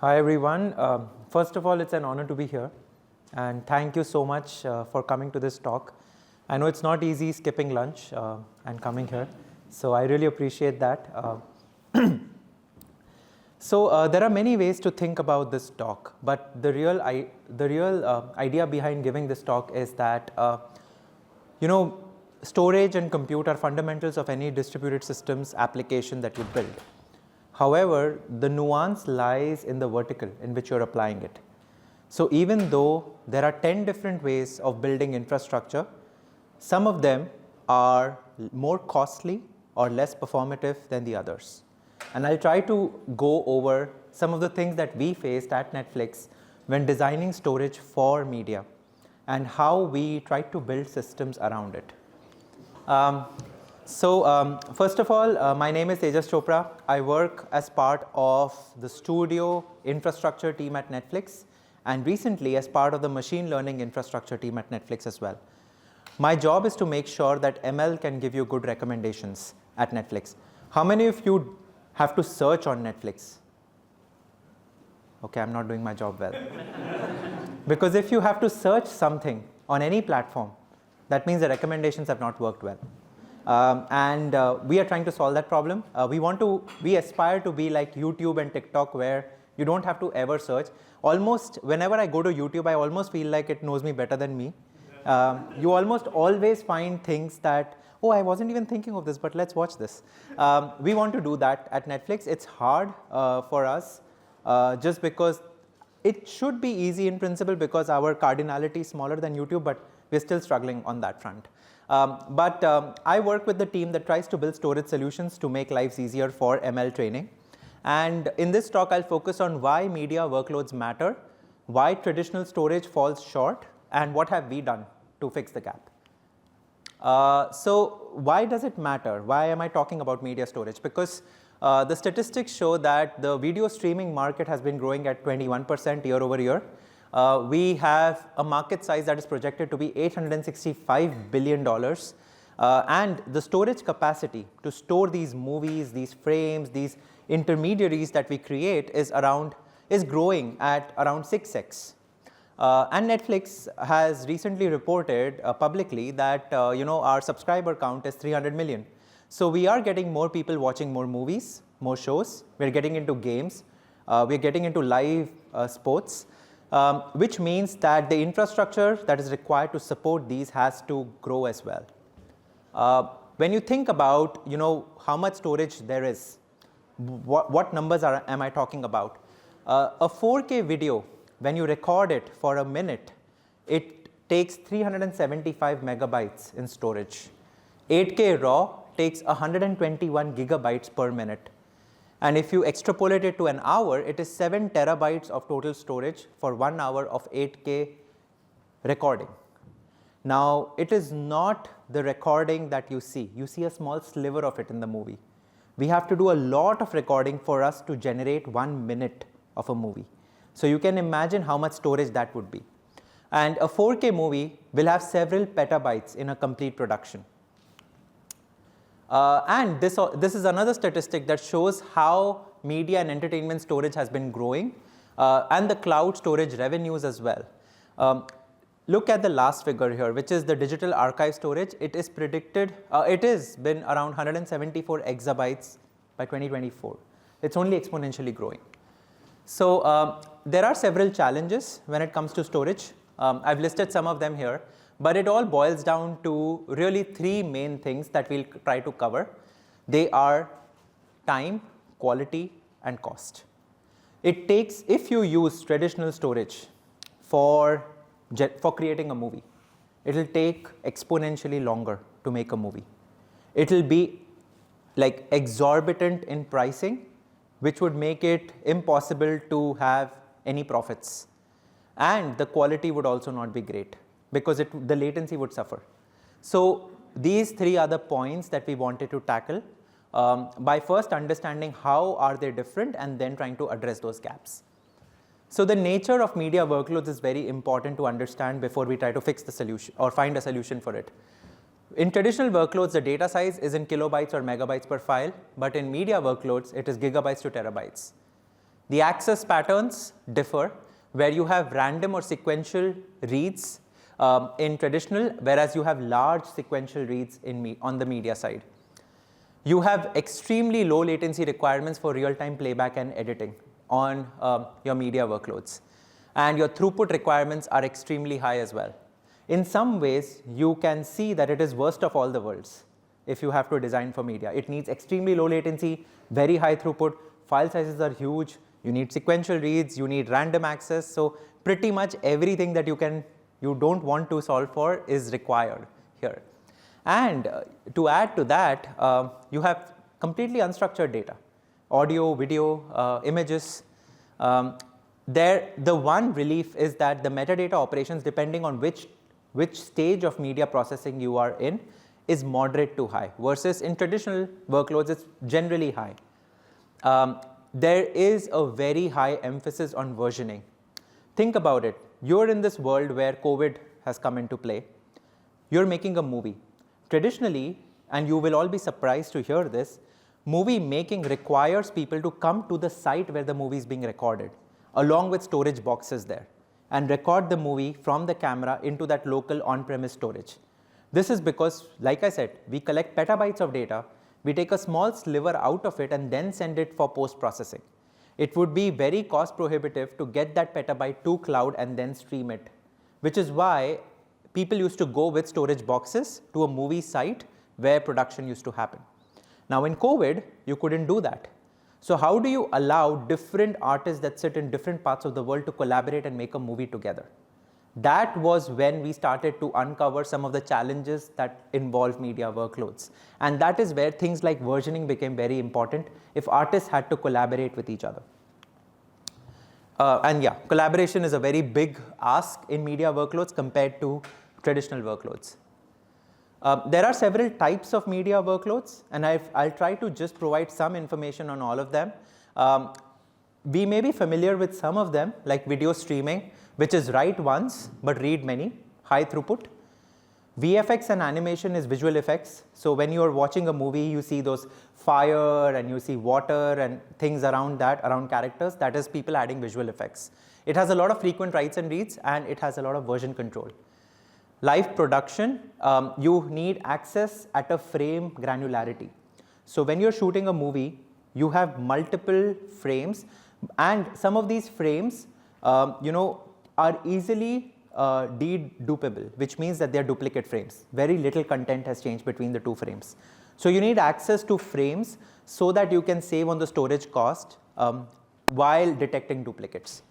Hi, everyone. First of all, it's an honor to be here. And thank you so much for coming to this talk. I know it's not easy skipping lunch and coming here. So I really appreciate that. So there are many ways to think about this talk. But the real idea behind giving this talk is that, storage and compute are fundamentals of any distributed systems application that you build. However, the nuance lies in the vertical in which you're applying it. So even though there are 10 different ways of building infrastructure, some of them are more costly or less performative than the others. And I'll try to go over some of the things that we faced at Netflix when designing storage for media and how we tried to build systems around it. First of all, my name is Tejas Chopra. I work as part of the studio infrastructure team at Netflix, and recently as part of the machine learning infrastructure team at Netflix as well. My job is to make sure that ML can give you good recommendations at Netflix. How many of you have to search on Netflix? Okay, I'm not doing my job well. Because if you have to search something on any platform, that means the recommendations have not worked well. We are trying to solve that problem. We aspire to be like YouTube and TikTok, where you don't have to ever search. Almost whenever I go to YouTube, I almost feel like it knows me better than me. You almost always find things that, oh, I wasn't even thinking of this, but let's watch this. We want to do that at Netflix. It's hard for us just because it should be easy in principle because our cardinality is smaller than YouTube, but we're still struggling on that front. I work with the team that tries to build storage solutions to make lives easier for ML training. And in this talk, I'll focus on why media workloads matter, why traditional storage falls short, and what have we done to fix the gap. So why does it matter? Why am I talking about media storage? Because the statistics show that the video streaming market has been growing at 21% year over year. We have a market size that is projected to be $865 billion. And the storage capacity to store these movies, these frames, these intermediaries that we create is growing at around 6x. And Netflix has recently reported publicly that our subscriber count is 300 million. So we are getting more people watching more movies, more shows. We're getting into games. We're getting into live sports. Which means that the infrastructure that is required to support these has to grow as well. When you think about how much storage there is, what numbers am I talking about? A 4K video, when you record it for a minute, it takes 375 megabytes in storage. 8K RAW takes 121 gigabytes per minute. And if you extrapolate it to an hour, it is 7 terabytes of total storage for 1 hour of 8K recording. Now, it is not the recording that you see. You see a small sliver of it in the movie. We have to do a lot of recording for us to generate 1 minute of a movie. So you can imagine how much storage that would be. And a 4K movie will have several petabytes in a complete production. And this is another statistic that shows how media and entertainment storage has been growing, and the cloud storage revenues as well. Look at the last figure here, which is the digital archive storage. It is predicted, it has been around 174 exabytes by 2024. It's only exponentially growing. So there are several challenges when it comes to storage. I've listed some of them here. But it all boils down to really 3 main things that we'll try to cover. They are time, quality, and cost. It takes, if you use traditional storage for creating a movie, it will take exponentially longer to make a movie. It will be like exorbitant in pricing, which would make it impossible to have any profits. And the quality would also not be great, because the latency would suffer. So these 3 are the points that we wanted to tackle by first understanding how are they different and then trying to address those gaps. So the nature of media workloads is very important to understand before we try to fix the solution or find a solution for it. In traditional workloads, the data size is in kilobytes or megabytes per file, but in media workloads, it is gigabytes to terabytes. The access patterns differ, where you have random or sequential reads in traditional, whereas you have large sequential reads on the media side. You have extremely low latency requirements for real-time playback and editing on your media workloads. And your throughput requirements are extremely high as well. In some ways, you can see that it is worst of all the worlds if you have to design for media. It needs extremely low latency, very high throughput, file sizes are huge, you need sequential reads, you need random access. So pretty much everything that you don't want to solve for is required here. And to add to that, you have completely unstructured data, audio, video, images. The one relief is that the metadata operations, depending on which stage of media processing you are in, is moderate to high, versus in traditional workloads, it's generally high. There is a very high emphasis on versioning. Think about it. You're in this world where COVID has come into play. You're making a movie. Traditionally, and you will all be surprised to hear this, movie making requires people to come to the site where the movie is being recorded, along with storage boxes there, and record the movie from the camera into that local on-premise storage. This is because, like I said, we collect petabytes of data, we take a small sliver out of it and then send it for post-processing. It would be very cost prohibitive to get that petabyte to cloud and then stream it, which is why people used to go with storage boxes to a movie site where production used to happen. Now in COVID, you couldn't do that. So how do you allow different artists that sit in different parts of the world to collaborate and make a movie together? That was when we started to uncover some of the challenges that involve media workloads. And that is where things like versioning became very important if artists had to collaborate with each other. And yeah, collaboration is a very big ask in media workloads compared to traditional workloads. There are several types of media workloads, and I'll try to just provide some information on all of them. We may be familiar with some of them, like video streaming, which is write once but read many, high throughput. VFX and animation is visual effects. So when you're watching a movie, you see those fire and you see water and things around that, around characters. That is people adding visual effects. It has a lot of frequent writes and reads, and it has a lot of version control. Live production, you need access at a frame granularity. So when you're shooting a movie, you have multiple frames, and some of these frames are easily dedupable, which means that they're duplicate frames. Very little content has changed between the two frames. So you need access to frames so that you can save on the storage cost while detecting duplicates.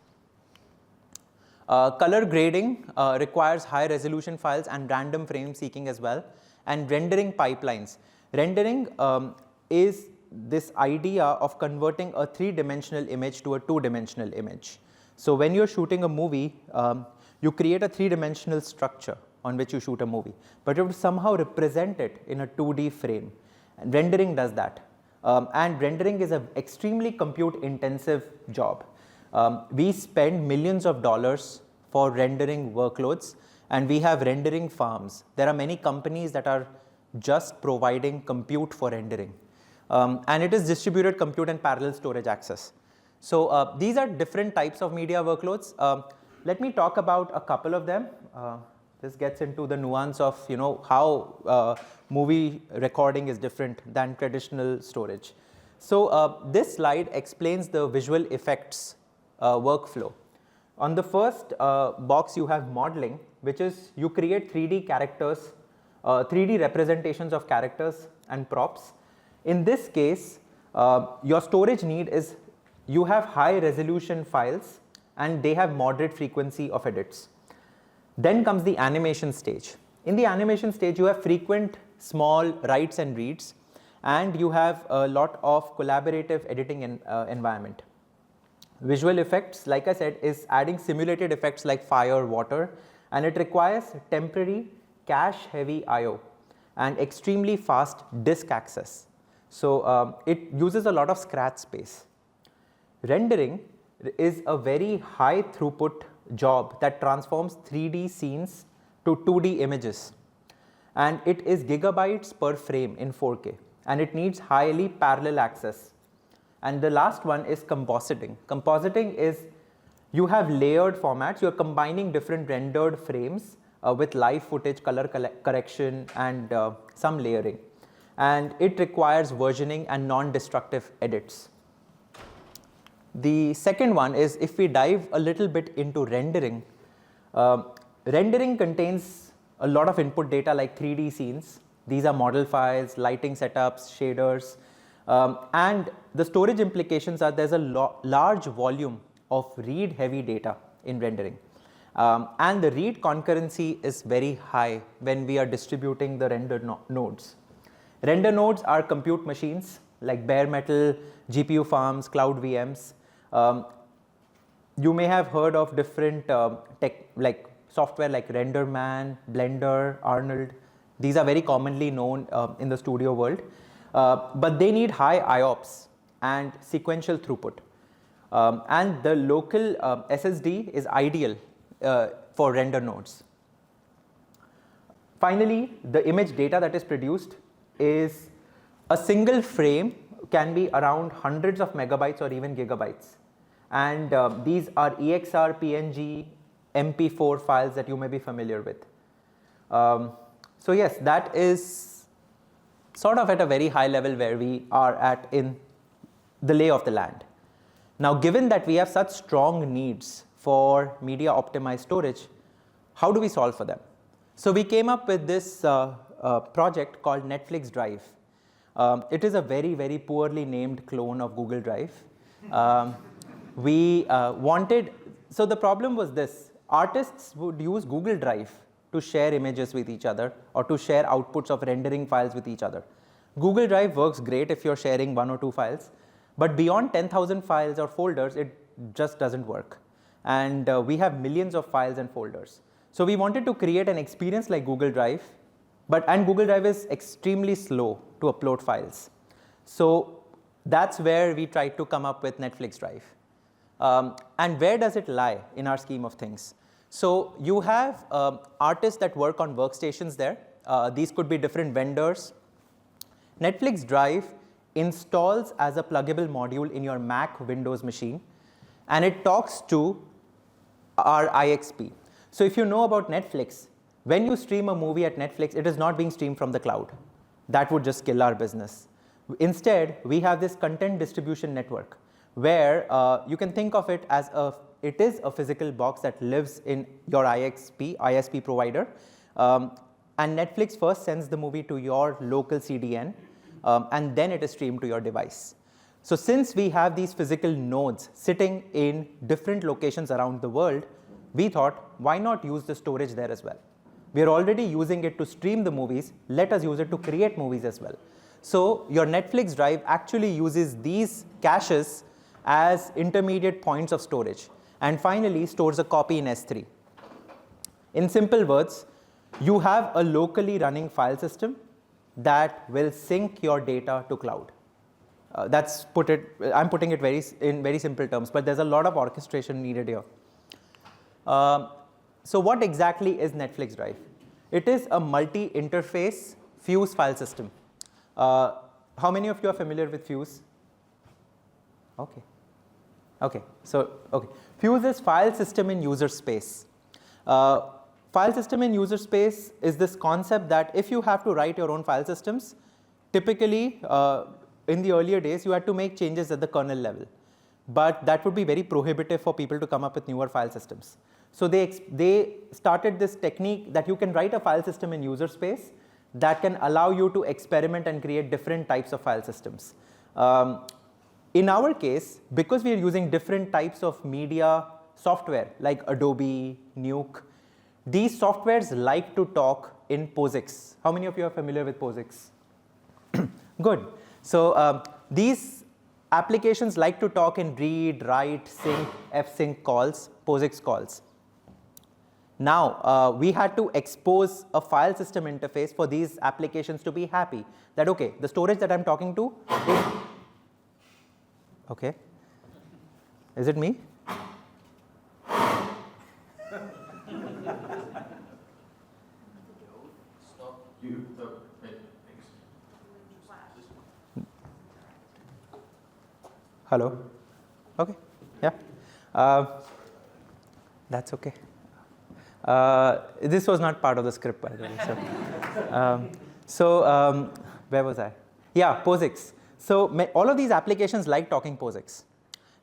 Color grading requires high resolution files and random frame seeking as well, and rendering pipelines. Rendering is this idea of converting a three-dimensional image to a two-dimensional image. So when you're shooting a movie, you create a three-dimensional structure on which you shoot a movie, but you have to somehow represent it in a 2D frame. And rendering does that. And rendering is an extremely compute-intensive job. We spend millions of dollars for rendering workloads, and we have rendering farms. There are many companies that are just providing compute for rendering. And it is distributed compute and parallel storage access. So these are different types of media workloads. Let me talk about a couple of them. This gets into the nuance of how movie recording is different than traditional storage. So this slide explains the visual effects workflow. On the first box, you have modeling, which is you create 3D characters, 3D representations of characters and props. In this case, your storage need is you have high resolution files and they have moderate frequency of edits. Then comes the animation stage. In the animation stage, you have frequent small writes and reads, and you have a lot of collaborative editing environment. Visual effects, like I said, is adding simulated effects like fire, water, and it requires temporary cache-heavy I/O and extremely fast disk access. So it uses a lot of scratch space. Rendering is a very high throughput job that transforms 3D scenes to 2D images. and it is gigabytes per frame in 4K, and it needs highly parallel access. And the last one is compositing. Compositing is you have layered formats, you're combining different rendered frames with live footage, color correction, and some layering. And it requires versioning and non-destructive edits. The second one is if we dive a little bit into rendering. Rendering contains a lot of input data like 3D scenes. These are model files, lighting setups, shaders. And the storage implications are there's a large volume of read-heavy data in rendering. And the read concurrency is very high when we are distributing the render nodes. Render nodes are compute machines like bare metal, GPU farms, cloud VMs. You may have heard of different tech like software like RenderMan, Blender, Arnold. These are very commonly known in the studio world. But they need high IOPS and sequential throughput. And the local SSD is ideal for render nodes. Finally, the image data that is produced is a single frame can be around hundreds of megabytes or even gigabytes. And these are EXR, PNG, MP4 files that you may be familiar with. So yes, that is sort of at a very high level where we are at in the lay of the land. Now, given that we have such strong needs for media optimized storage, how do we solve for them? So we came up with this project called Netflix Drive. It is a very, very poorly named clone of Google Drive. So the problem was this: artists would use Google Drive to share images with each other or to share outputs of rendering files with each other. Google Drive works great if you're sharing 1 or 2 files, but beyond 10,000 files or folders, it just doesn't work. And we have millions of files and folders. So we wanted to create an experience like Google Drive, and Google Drive is extremely slow to upload files. So that's where we tried to come up with Netflix Drive. And where does it lie in our scheme of things? So you have artists that work on workstations there. These could be different vendors. Netflix Drive installs as a pluggable module in your Mac Windows machine, and it talks to our IXP. So if you know about Netflix, when you stream a movie at Netflix, it is not being streamed from the cloud. That would just kill our business. Instead, we have this content distribution network where you can think of it as it is a physical box that lives in your ISP provider. And Netflix first sends the movie to your local CDN, and then it is streamed to your device. So since we have these physical nodes sitting in different locations around the world, we thought, why not use the storage there as well? We are already using it to stream the movies. Let us use it to create movies as well. So your Netflix Drive actually uses these caches as intermediate points of storage, and finally stores a copy in S3. In simple words, you have a locally running file system that will sync your data to cloud. I'm putting it in very simple terms, but there's a lot of orchestration needed here. So what exactly is Netflix Drive? It is a multi-interface Fuse file system. How many of you are familiar with Fuse? Okay. Fuse is file system in user space. File system in user space is this concept that if you have to write your own file systems, typically in the earlier days, you had to make changes at the kernel level. But that would be very prohibitive for people to come up with newer file systems. So they started this technique that you can write a file system in user space that can allow you to experiment and create different types of file systems. In our case, because we are using different types of media software like Adobe, Nuke, these softwares like to talk in POSIX. How many of you are familiar with POSIX? Good. So these applications like to talk in read, write, sync, fsync calls, POSIX calls. Now, we had to expose a file system interface for these applications to be happy that, okay, the storage that I'm talking to is, okay, is it me? Hello? Okay, yeah. That's okay. This was not part of the script, by the way. Where was I? Yeah, POSIX. So all of these applications like talking POSIX.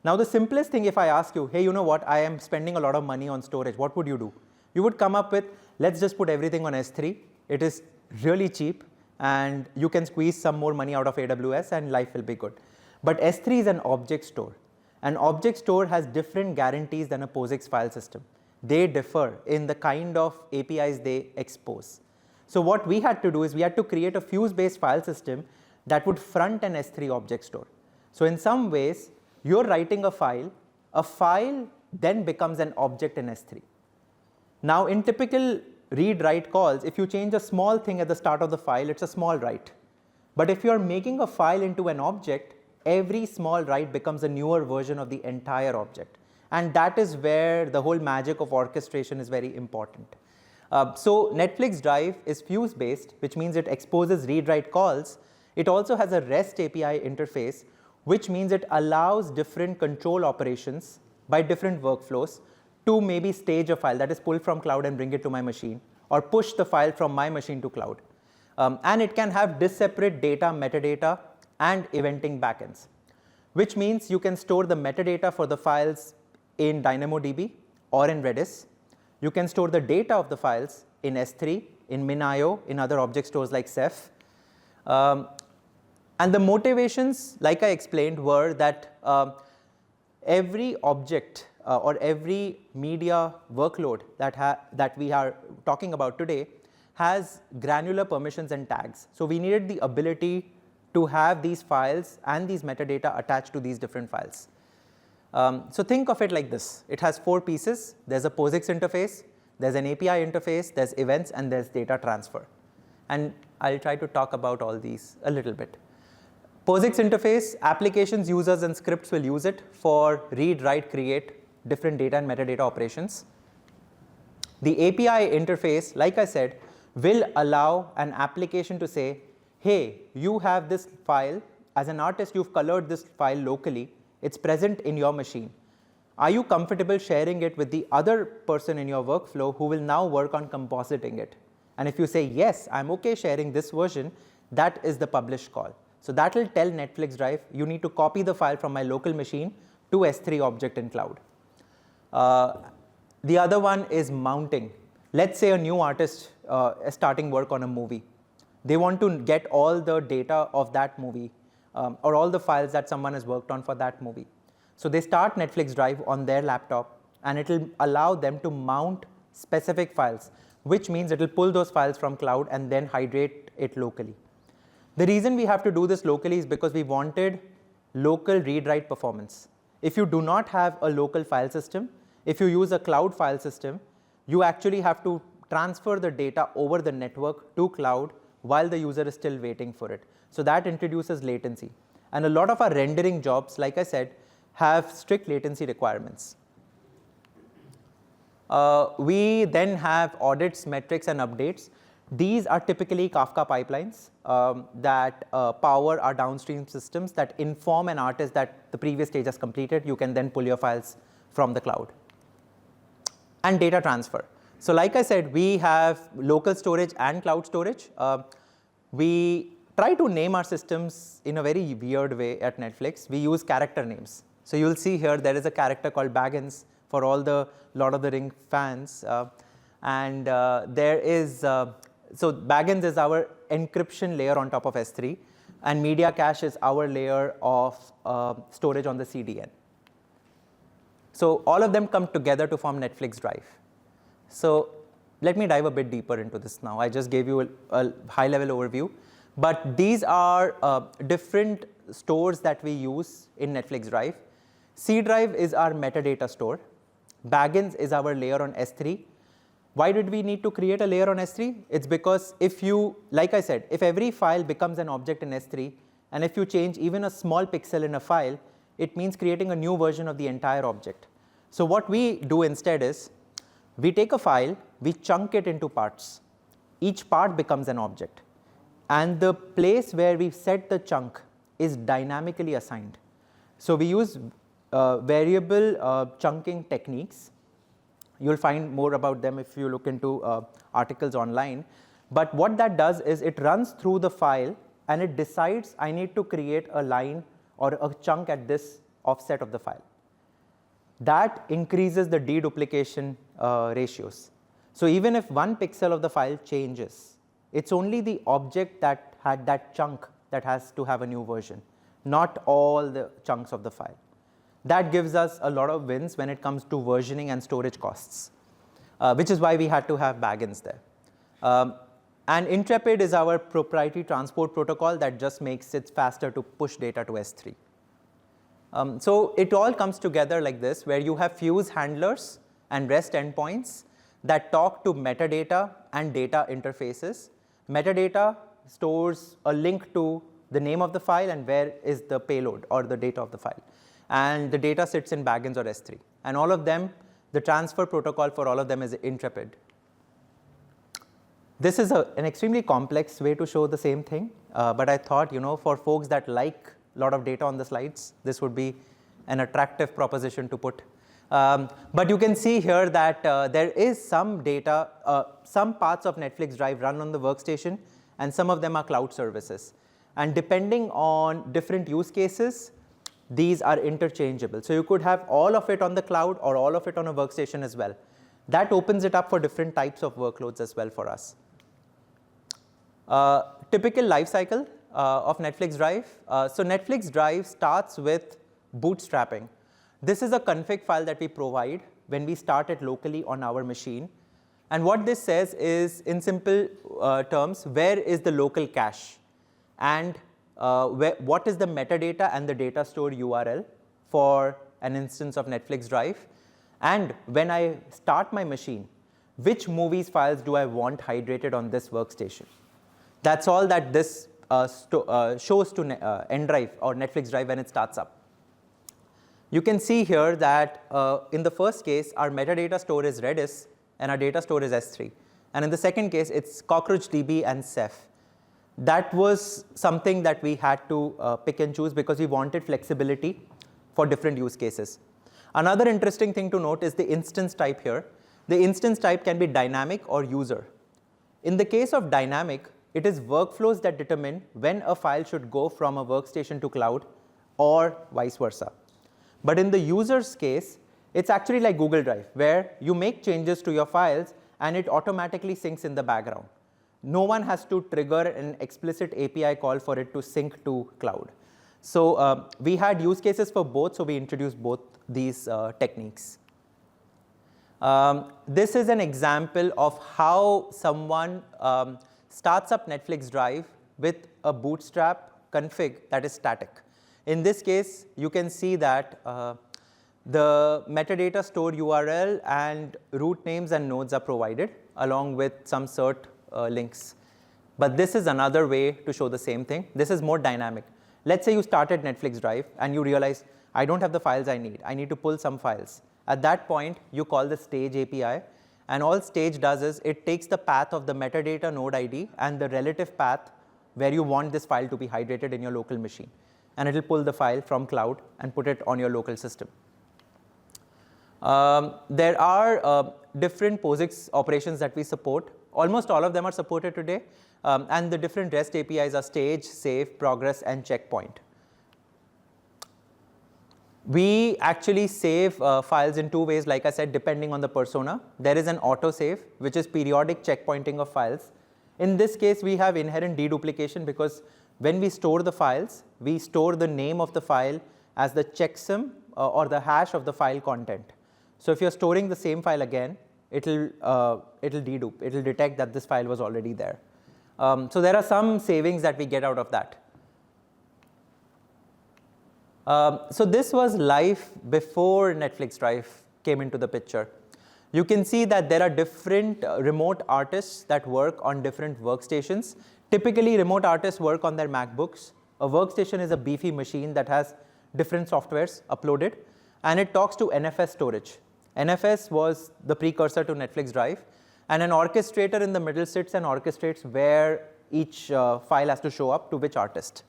Now the simplest thing, if I ask you, hey, you know what, I am spending a lot of money on storage, what would you do? You would come up with, let's just put everything on S3. It is really cheap, and you can squeeze some more money out of AWS, and life will be good. But S3 is an object store. An object store has different guarantees than a POSIX file system. They differ in the kind of APIs they expose. So what we had to do is we had to create a fuse-based file system that would front an S3 object store. So in some ways, you're writing a file then becomes an object in S3. Now in typical read-write calls, if you change a small thing at the start of the file, it's a small write. But if you're making a file into an object, every small write becomes a newer version of the entire object. And that is where the whole magic of orchestration is very important. So Netflix Drive is fuse-based, which means it exposes read-write calls. It also has a REST API interface, which means it allows different control operations by different workflows to maybe stage a file, that is pull from cloud and bring it to my machine, or push the file from my machine to cloud. And it can have disseparate data, metadata, and eventing backends, which means you can store the metadata for the files in DynamoDB or in Redis. You can store the data of the files in S3, in MinIO, in other object stores like Ceph. And the motivations, like I explained, were that every object or every media workload that we are talking about today has granular permissions and tags. So we needed the ability to have these files and these metadata attached to these different files. So think of it like this. It has 4 pieces. There's a POSIX interface, there's an API interface, there's events, and there's data transfer. And I'll try to talk about all these a little bit. POSIX interface, applications, users, and scripts will use it for read, write, create different data and metadata operations. The API interface, like I said, will allow an application to say, hey, you have this file. As an artist, you've colored this file locally. It's present in your machine. Are you comfortable sharing it with the other person in your workflow who will now work on compositing it? And if you say, yes, I'm OK sharing this version, that is the publish call. So that will tell Netflix Drive, you need to copy the file from my local machine to S3 object in cloud. The other one is mounting. Let's say a new artist is starting work on a movie. They want to get all the data of that movie or all the files that someone has worked on for that movie. So they start Netflix Drive on their laptop, and it will allow them to mount specific files, which means it will pull those files from cloud and then hydrate it locally. The reason we have to do this locally is because we wanted local read-write performance. If you do not have a local file system, if you use a cloud file system, you actually have to transfer the data over the network to cloud while the user is still waiting for it. So that introduces latency. And a lot of our rendering jobs, like I said, have strict latency requirements. We then have audits, metrics, and updates. These are typically Kafka pipelines that power our downstream systems that inform an artist that the previous stage has completed. You can then pull your files from the cloud. And data transfer. So like I said, we have local storage and cloud storage. We try to name our systems in a very weird way at Netflix. We use character names. So you'll see here there is a character called Baggins for all the Lord of the Rings fans. There is, so Baggins is our encryption layer on top of S3, and media cache is our layer of storage on the CDN. So all of them come together to form Netflix Drive. So let me dive a bit deeper into this now. I just gave you a high-level overview. But these are different stores that we use in Netflix Drive. C Drive is our metadata store. Baggins is our layer on S3. Why did we need to create a layer on S3? It's because if you, like I said, if every file becomes an object in S3, and if you change even a small pixel in a file, it means creating a new version of the entire object. So what we do instead is, we take a file, we chunk it into parts. each part becomes an object. And the place where we set the chunk is dynamically assigned. So we use variable chunking techniques. You'll find more about them if you look into articles online. But what that does is it runs through the file and it decides I need to create a line or a chunk at this offset of the file. That increases the deduplication ratios. So even if 1 pixel of the file changes, it's only the object that had that chunk that has to have a new version, not all the chunks of the file. That gives us a lot of wins when it comes to versioning and storage costs, which is why we had to have backends there. And Intrepid is our proprietary transport protocol that just makes it faster to push data to S3. So it all comes together like this, where you have fuse handlers and REST endpoints that talk to metadata and data interfaces. Metadata stores a link to the name of the file and where is the payload or the data of the file. And the data sits in backends or S3. And all of them, the transfer protocol for all of them is Intrepid. This is an extremely complex way to show the same thing, but I thought, for folks that like a lot of data on the slides, this would be an attractive proposition to put. But you can see here that there is some data, some parts of Netflix Drive run on the workstation, and some of them are cloud services. And depending on different use cases, these are interchangeable. So you could have all of it on the cloud or all of it on a workstation as well. That opens it up for different types of workloads as well for us. Typical lifecycle of Netflix Drive. So Netflix Drive starts with bootstrapping. This is a config file that we provide when we start it locally on our machine. And what this says is, in simple terms, where is the local cache? And what is the metadata and the data store URL for an instance of Netflix Drive? And when I start my machine, which movies files do I want hydrated on this workstation? That's all that this shows to NDrive or Netflix Drive when it starts up. You can see here that in the first case, our metadata store is Redis and our data store is S3. And in the second case, it's CockroachDB and Ceph. That was something that we had to pick and choose because we wanted flexibility for different use cases. Another interesting thing to note is the instance type here. The instance type can be dynamic or user. In the case of dynamic, it is workflows that determine when a file should go from a workstation to cloud or vice versa. But in the user's case, it's actually like Google Drive, where you make changes to your files and it automatically syncs in the background. No one has to trigger an explicit API call for it to sync to cloud. So we had use cases for both, so we introduced both these techniques. This is an example of how someone starts up Netflix Drive with a bootstrap config that is static. In this case, you can see that the metadata store URL and root names and nodes are provided along with some cert links. But this is another way to show the same thing. This is more dynamic. Let's say you started Netflix Drive and you realize, I don't have the files I need. I need to pull some files. At that point, you call the stage API. And all stage does is it takes the path of the metadata node ID and the relative path where you want this file to be hydrated in your local machine. And it will pull the file from cloud and put it on your local system. There are different POSIX operations that we support. Almost all of them are supported today. And the different REST APIs are stage, save, progress, and checkpoint. We actually save files in two ways, like I said, depending on the persona. There is an autosave, which is periodic checkpointing of files. In this case, we have inherent deduplication because when we store the files, we store the name of the file as the checksum or the hash of the file content. So if you're storing the same file again, it'll dedupe. It'll detect that this file was already there. So there are some savings that we get out of that. So this was live before Netflix Drive came into the picture. You can see that there are different remote artists that work on different workstations. Typically, remote artists work on their MacBooks. A workstation is a beefy machine that has different softwares uploaded, and it talks to NFS storage. NFS was the precursor to Netflix Drive, And an orchestrator in the middle sits and orchestrates where each file has to show up to which artist.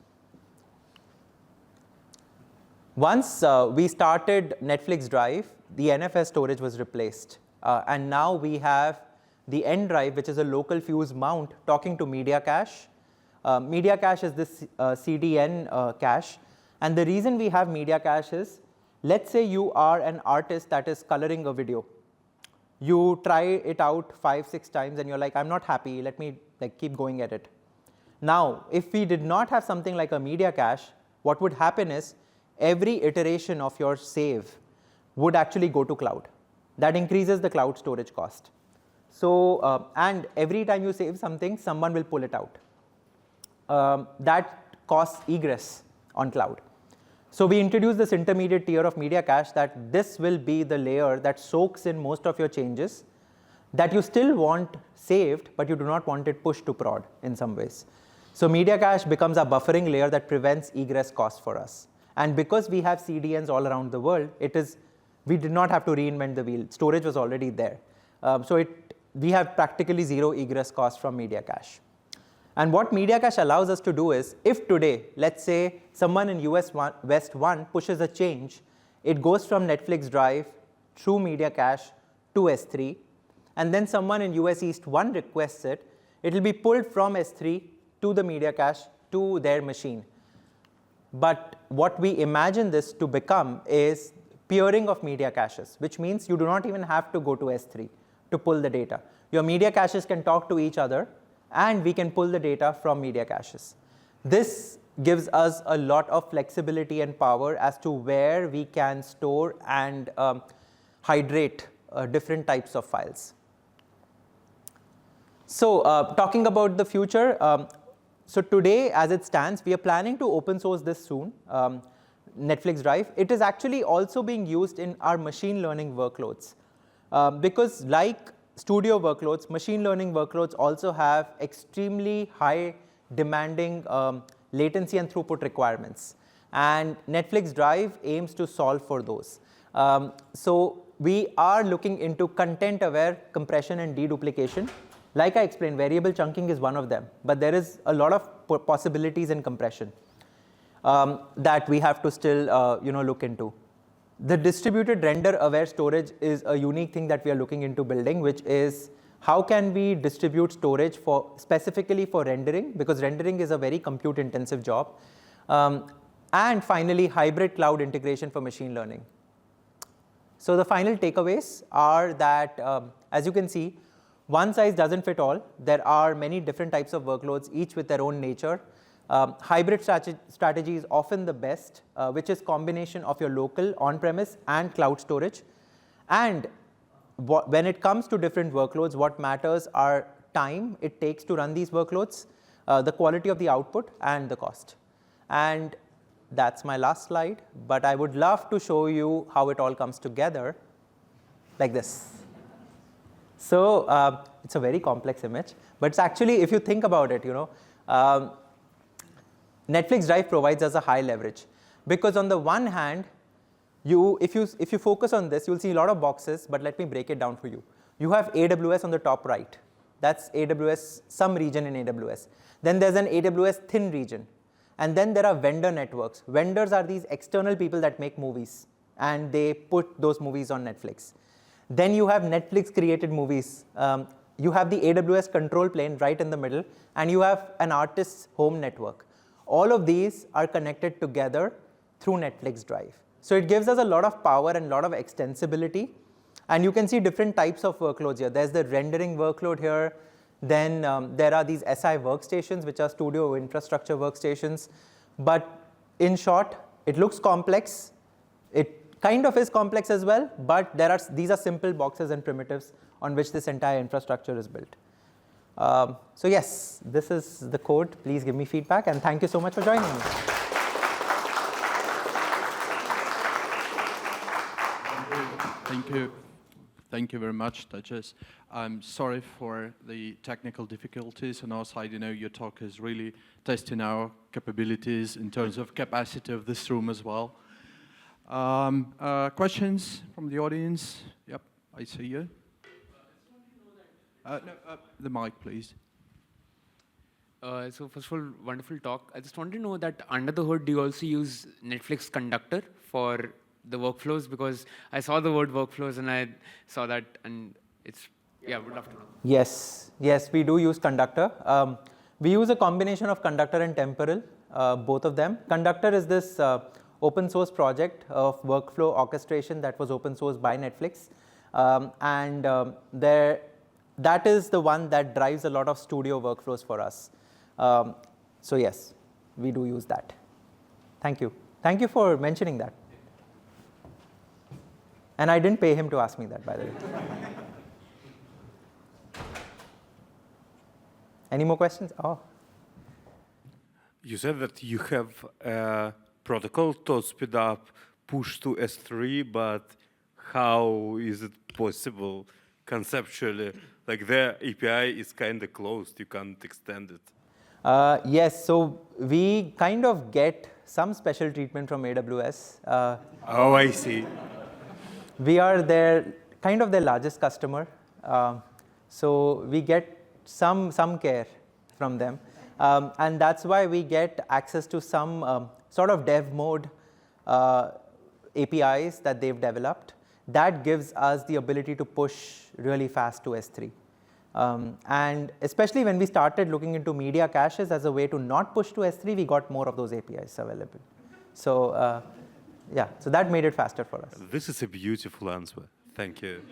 Once we started Netflix Drive, the NFS storage was replaced. And now we have the N drive, which is a local fuse mount talking to media cache. Media cache is this CDN cache. And the reason we have media cache is, let's say you are an artist that is coloring a video. You try it out 5, 6 times, and you're like, I'm not happy. Let me keep going at it. Now, if we did not have something like a media cache, what would happen is every iteration of your save would actually go to cloud. That increases the cloud storage cost. So, and every time you save something, someone will pull it out. That costs egress on cloud. So we introduced this intermediate tier of media cache that this will be the layer that soaks in most of your changes that you still want saved, but you do not want it pushed to prod in some ways. So media cache becomes a buffering layer that prevents egress costs for us. And because we have CDNs all around the world, we did not have to reinvent the wheel. Storage was already there. We have practically zero egress cost from media cache. And what media cache allows us to do is, if today, let's say someone in US West 1 pushes a change, it goes from Netflix Drive through media cache to S3, and then someone in US East 1 requests it, it will be pulled from S3 to the media cache to their machine. But what we imagine this to become is peering of media caches, which means you do not even have to go to S3 to pull the data. Your media caches can talk to each other, and we can pull the data from media caches. This gives us a lot of flexibility and power as to where we can store and hydrate different types of files. So talking about the future, so today, as it stands, we are planning to open source this soon, Netflix Drive. It is actually also being used in our machine learning workloads. Because like studio workloads, machine learning workloads also have extremely high demanding latency and throughput requirements. And Netflix Drive aims to solve for those. So we are looking into content-aware compression and deduplication. Like I explained, variable chunking is one of them. But there is a lot of possibilities in compression that we have to still look into. The distributed render-aware storage is a unique thing that we are looking into building, which is how can we distribute storage specifically for rendering, because rendering is a very compute-intensive job. And finally, hybrid cloud integration for machine learning. So the final takeaways are that, as you can see, one size doesn't fit all. There are many different types of workloads, each with their own nature. Hybrid strategy is often the best, which is combination of your local on-premise and cloud storage. And when it comes to different workloads, what matters are time it takes to run these workloads, the quality of the output, and the cost. And that's my last slide. But I would love to show you how it all comes together like this. So it's a very complex image. But it's actually, if you think about it, Netflix Drive provides us a high leverage. Because on the one hand, if you focus on this, you'll see a lot of boxes, but let me break it down for you. You have AWS on the top right. That's AWS, some region in AWS. Then there's an AWS thin region. And then there are vendor networks. Vendors are these external people that make movies, and they put those movies on Netflix. Then you have Netflix-created movies. You have the AWS control plane right in the middle, and you have an artist's home network. All of these are connected together through Netflix Drive. So it gives us a lot of power and a lot of extensibility. And you can see different types of workloads here. There's the rendering workload here. Then there are these SI workstations, which are studio infrastructure workstations. But in short, it looks complex. It kind of is complex as well. But these are simple boxes and primitives on which this entire infrastructure is built. So yes, this is the code. Please give me feedback. And thank you so much for joining me. Thank you. Thank you very much, Tejas. I'm sorry for the technical difficulties on our side. Your talk is really testing our capabilities in terms of capacity of this room as well. Questions from the audience? Yep, I see you. The mic, please. So first of all, wonderful talk. I just want to know that under the hood, do you also use Netflix Conductor for the workflows? Because I saw the word workflows and I saw that, and it's, yeah, would love to know. Yes, yes, we do use Conductor. We use a combination of Conductor and Temporal, both of them. Conductor is this open source project of workflow orchestration that was open sourced by Netflix. That is the one that drives a lot of studio workflows for us. So yes, we do use that. Thank you. Thank you for mentioning that. And I didn't pay him to ask me that, by the way. Any more questions? Oh. You said that you have a protocol to speed up push to S3, but how is it possible conceptually? Like the API is kind of closed, you can't extend it. Yes, so we kind of get some special treatment from AWS. Oh, I see. We are kind of their largest customer. So we get some care from them. And that's why we get access to some sort of dev mode APIs that they've developed. That gives us the ability to push really fast to S3. And especially when we started looking into media caches as a way to not push to S3, we got more of those APIs available. So yeah, so that made it faster for us. This is a beautiful answer. Thank you.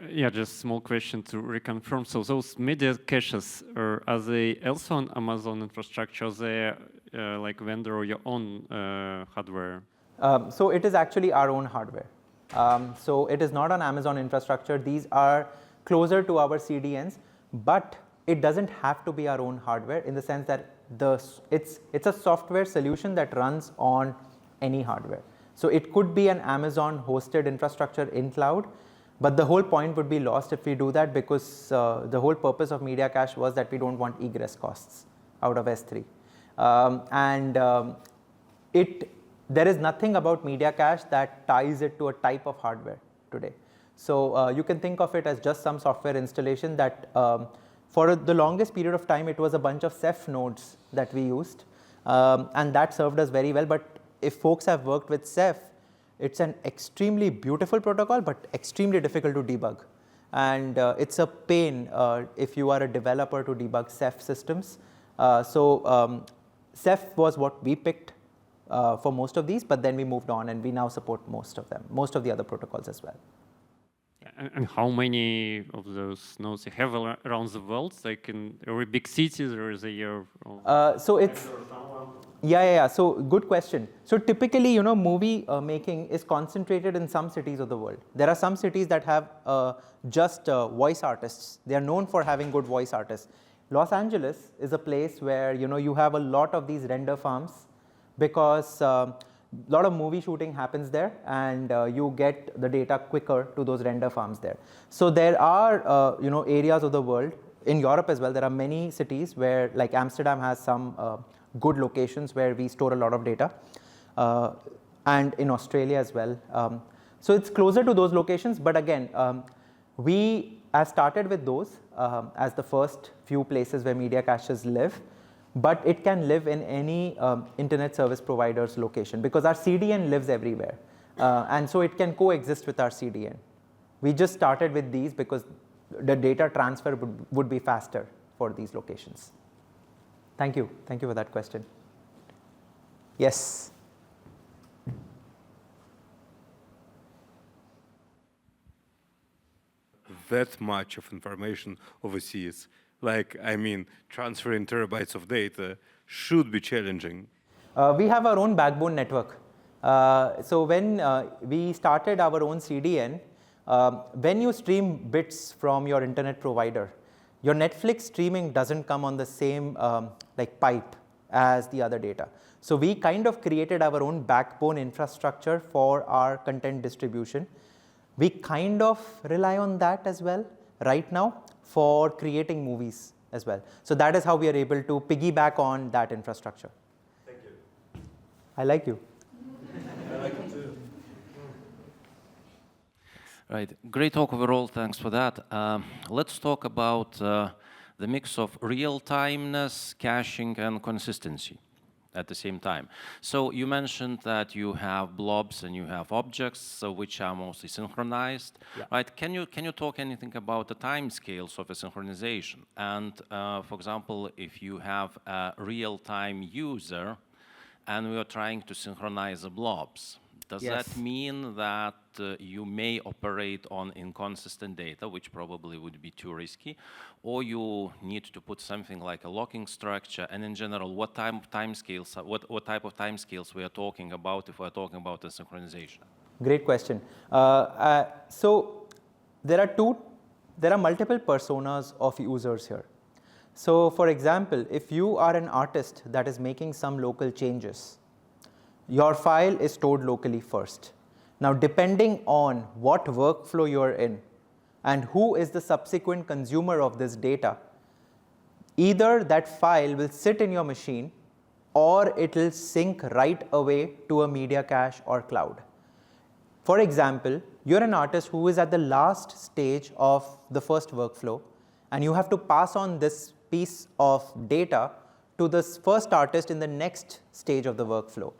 Yeah, just small question to reconfirm. So those media caches, are they also on Amazon infrastructure? Are they like vendor or your own hardware? So it is actually our own hardware. So it is not on Amazon infrastructure. These are closer to our CDNs, but it doesn't have to be our own hardware in the sense that it's a software solution that runs on any hardware. So it could be an Amazon hosted infrastructure in cloud, but the whole point would be lost if we do that, because the whole purpose of media cache was that we don't want egress costs out of S3. There is nothing about media cache that ties it to a type of hardware today. So you can think of it as just some software installation that for the longest period of time, it was a bunch of Ceph nodes that we used. And that served us very well. But if folks have worked with Ceph, it's an extremely beautiful protocol, but extremely difficult to debug. And it's a pain if you are a developer to debug Ceph systems. Ceph was what we picked for most of these, but then we moved on and we now support most of them, most of the other protocols as well. And how many of those nodes you have around the world? Like in every big city, there is a year? So it's, yeah. So good question. So typically, movie making is concentrated in some cities of the world. There are some cities that have just voice artists. They are known for having good voice artists. Los Angeles is a place where, you have a lot of these render farms, because a lot of movie shooting happens there, and you get the data quicker to those render farms there. So there are areas of the world, in Europe as well, there are many cities where, like Amsterdam has some good locations where we store a lot of data, and in Australia as well. So it's closer to those locations, but again, we have started with those as the first few places where media caches live. But it can live in any internet service provider's location, because our CDN lives everywhere. And so it can coexist with our CDN. We just started with these because the data transfer would be faster for these locations. Thank you. Thank you for that question. Yes. That much of information overseas. Transferring terabytes of data should be challenging. We have our own backbone network. So when we started our own CDN, when you stream bits from your internet provider, your Netflix streaming doesn't come on the same pipe as the other data. So we kind of created our own backbone infrastructure for our content distribution. We kind of rely on that as well right now for creating movies as well. So that is how we are able to piggyback on that infrastructure. Thank you. I like you. I like Right. Great talk overall. Thanks for that. Let's talk about the mix of real-timeness, caching, and consistency at the same time. So you mentioned that you have blobs and you have objects, which are mostly synchronized, right? Can you talk anything about the time scales of a synchronization? And for example, if you have a real-time user and we are trying to synchronize the blobs, does that mean that you may operate on inconsistent data, which probably would be too risky, or you need to put something like a locking structure? And in general, what type of timescales we are talking about if we are talking about the synchronization? Great question. So there are multiple personas of users here. So for example, if you are an artist that is making some local changes, your file is stored locally first. Now, depending on what workflow you're in and who is the subsequent consumer of this data, either that file will sit in your machine or it will sync right away to a media cache or cloud. For example, you're an artist who is at the last stage of the first workflow, and you have to pass on this piece of data to the first artist in the next stage of the workflow.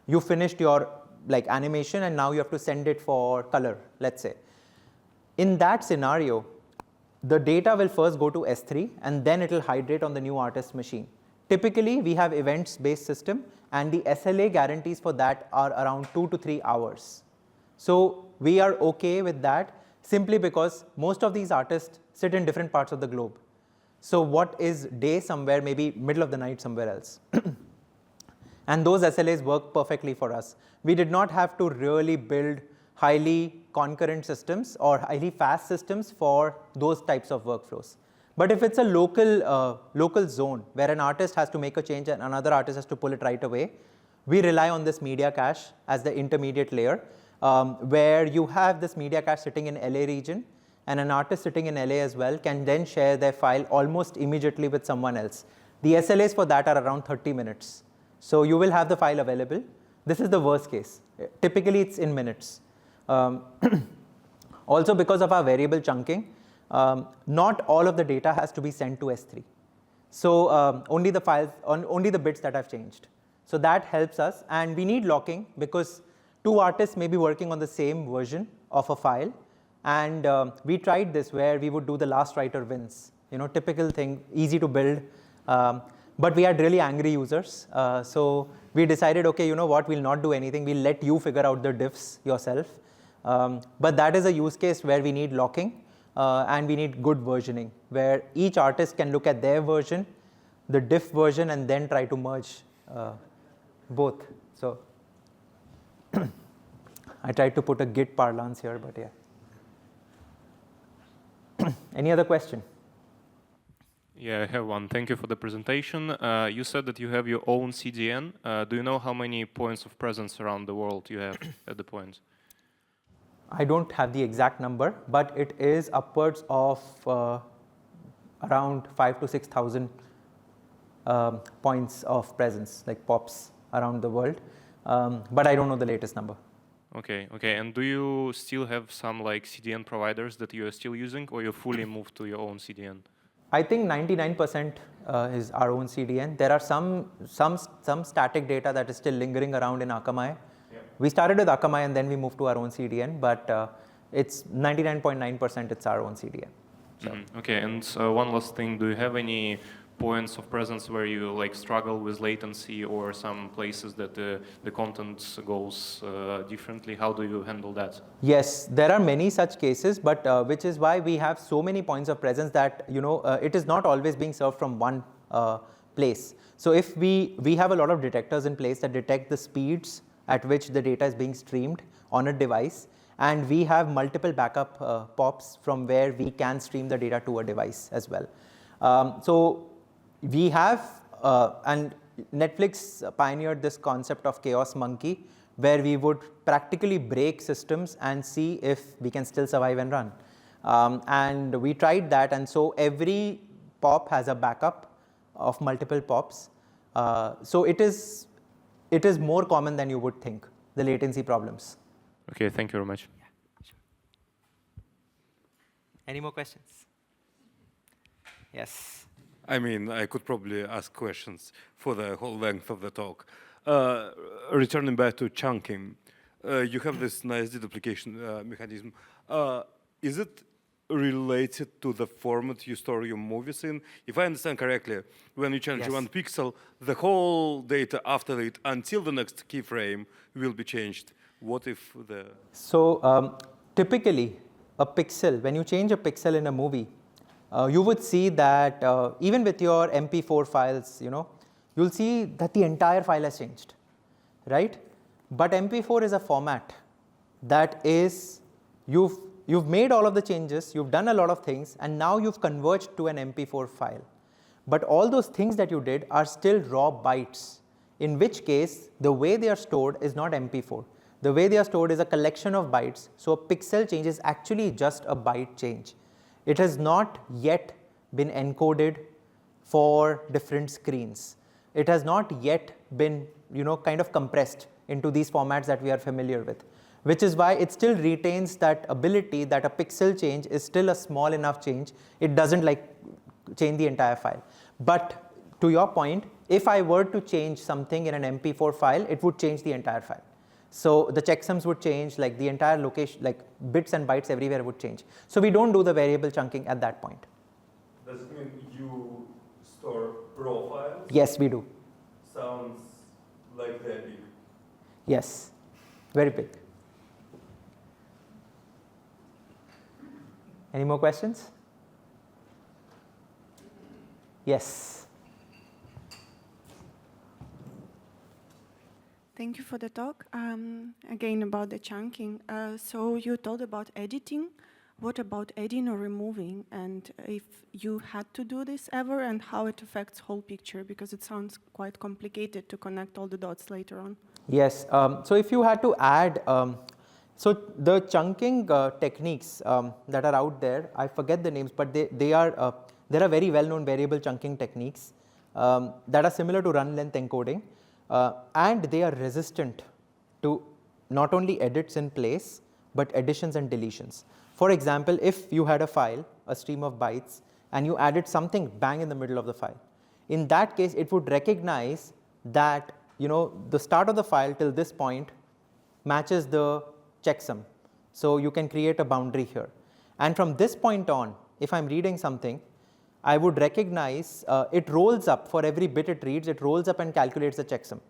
You finished your animation and now you have to send it for color, let's say. In that scenario, the data will first go to S3 and then it will hydrate on the new artist's machine. Typically, we have events-based system and the SLA guarantees for that are around 2 to 3 hours. So we are okay with that simply because most of these artists sit in different parts of the globe. So what is day somewhere, maybe middle of the night somewhere else. And those SLAs work perfectly for us. We did not have to really build highly concurrent systems or highly fast systems for those types of workflows. But if it's a local zone where an artist has to make a change and another artist has to pull it right away, we rely on this media cache as the intermediate layer, where you have this media cache sitting in LA region, and an artist sitting in LA as well can then share their file almost immediately with someone else. The SLAs for that are around 30 minutes. So you will have the file available. This is the worst case. Typically, it's in minutes. Also, because of our variable chunking, not all of the data has to be sent to S3. So only the bits that have changed. So that helps us. And we need locking because two artists may be working on the same version of a file. And we tried this where we would do the last writer wins. Typical thing, easy to build. But we had really angry users. So we decided, OK, you know what, we'll not do anything. We'll let you figure out the diffs yourself. But that is a use case where we need locking and we need good versioning, where each artist can look at their version, the diff version, and then try to merge both. So I tried to put a Git parlance here, but yeah. Any other question? Yeah, I have one. Thank you for the presentation. You said that you have your own CDN. Do you know how many points of presence around the world you have at the point? I don't have the exact number, but it is upwards of around 5,000 to 6,000 points of presence, like POPs around the world. But I don't know the latest number. Okay. And do you still have some CDN providers that you are still using, or you fully moved to your own CDN? I think 99% is our own CDN. There are some static data that is still lingering around in Akamai. Yeah. We started with Akamai and then we moved to our own CDN, but it's 99.9% it's our own CDN. So. Okay, and one last thing, do you have any points of presence where you struggle with latency or some places that the content goes differently? How do you handle that? Yes, there are many such cases, but which is why we have so many points of presence that it is not always being served from one place. So if we have a lot of detectors in place that detect the speeds at which the data is being streamed on a device, and we have multiple backup POPs from where we can stream the data to a device as well. So we have, and Netflix pioneered this concept of chaos monkey, where we would practically break systems and see if we can still survive and run. And we tried that, and so every POP has a backup of multiple POPs. So it is more common than you would think, the latency problems. Okay, thank you very much. Any more questions? Yes. I mean, I could probably ask questions for the whole length of the talk. Returning back to chunking, you have this nice deduplication mechanism. Is it related to the format you store your movies in? If I understand correctly, when you change Yes. one pixel, the whole data after it until the next keyframe will be changed. What if the... So typically, a pixel, when you change a pixel in a movie, you would see that even with your MP4 files, you'll see that the entire file has changed, right? But MP4 is a format that is, you've made all of the changes, you've done a lot of things, and now you've converged to an MP4 file. But all those things that you did are still raw bytes, in which case the way they are stored is not MP4. The way they are stored is a collection of bytes, so a pixel change is actually just a byte change. It has not yet been encoded for different screens. It has not yet been kind of compressed into these formats that we are familiar with, which is why it still retains that ability that a pixel change is still a small enough change. It doesn't change the entire file. But to your point, if I were to change something in an MP4 file, it would change the entire file. So the checksums would change, like the entire location, like bits and bytes everywhere would change. So we don't do the variable chunking at that point. Does it mean you store raw files? Yes, we do. Sounds like they're big. Yes, very big. Any more questions? Yes. Thank you for the talk. Again, about the chunking. So you told about editing. What about adding or removing? And if you had to do this ever, and how it affects whole picture? Because it sounds quite complicated to connect all the dots later on. Yes. So if you had to add, so the chunking techniques that are out there, I forget the names, but there are very well-known variable chunking techniques that are similar to run length encoding. And they are resistant to not only edits in place, but additions and deletions. For example, if you had a file, a stream of bytes, and you added something bang in the middle of the file, in that case, it would recognize that the start of the file till this point matches the checksum. So you can create a boundary here. And from this point on, if I'm reading something, I would recognize it rolls up for every bit it reads, it rolls up and calculates the checksum.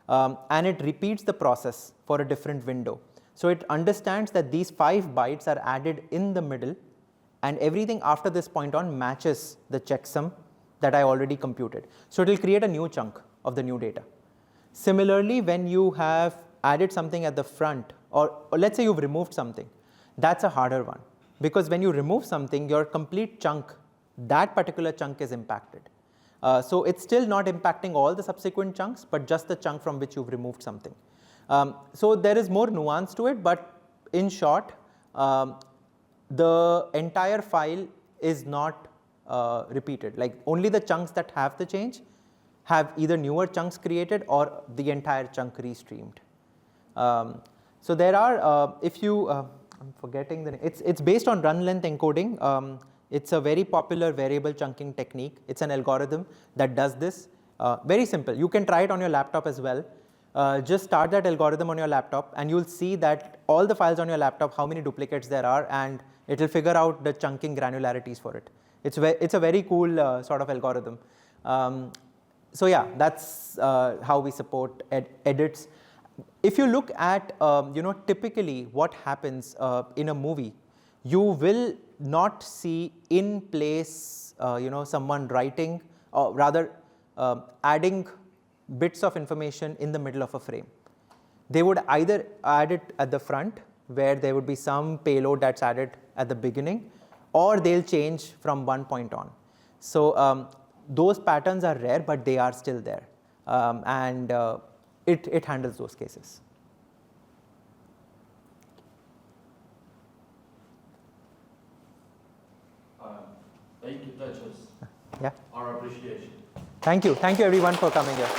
And it repeats the process for a different window. So it understands that these 5 bytes are added in the middle, and everything after this point on matches the checksum that I already computed. So it will create a new chunk of the new data. Similarly, when you have added something at the front, or let's say you've removed something, that's a harder one. Because when you remove something, your complete chunk, that particular chunk is impacted. So it's still not impacting all the subsequent chunks, but just the chunk from which you've removed something. So there is more nuance to it, but in short, the entire file is not repeated. Like only the chunks that have the change have either newer chunks created or the entire chunk restreamed. So there are, if you, I'm forgetting the name, it's based on run length encoding. It's a very popular variable chunking technique. It's an algorithm that does this. Very simple. You can try it on your laptop as well. Just start that algorithm on your laptop, and you'll see that all the files on your laptop, how many duplicates there are, and it will figure out the chunking granularities for it. It's a very cool sort of algorithm. So yeah, that's how we support edits. If you look at typically what happens in a movie, you will not see in place someone writing, or rather adding bits of information in the middle of a frame. They would either add it at the front, where there would be some payload that's added at the beginning, or they'll change from one point on. So those patterns are rare, but they are still there, and it handles those cases. Thank you, Tejas. Yeah. Our appreciation. Thank you everyone for coming here.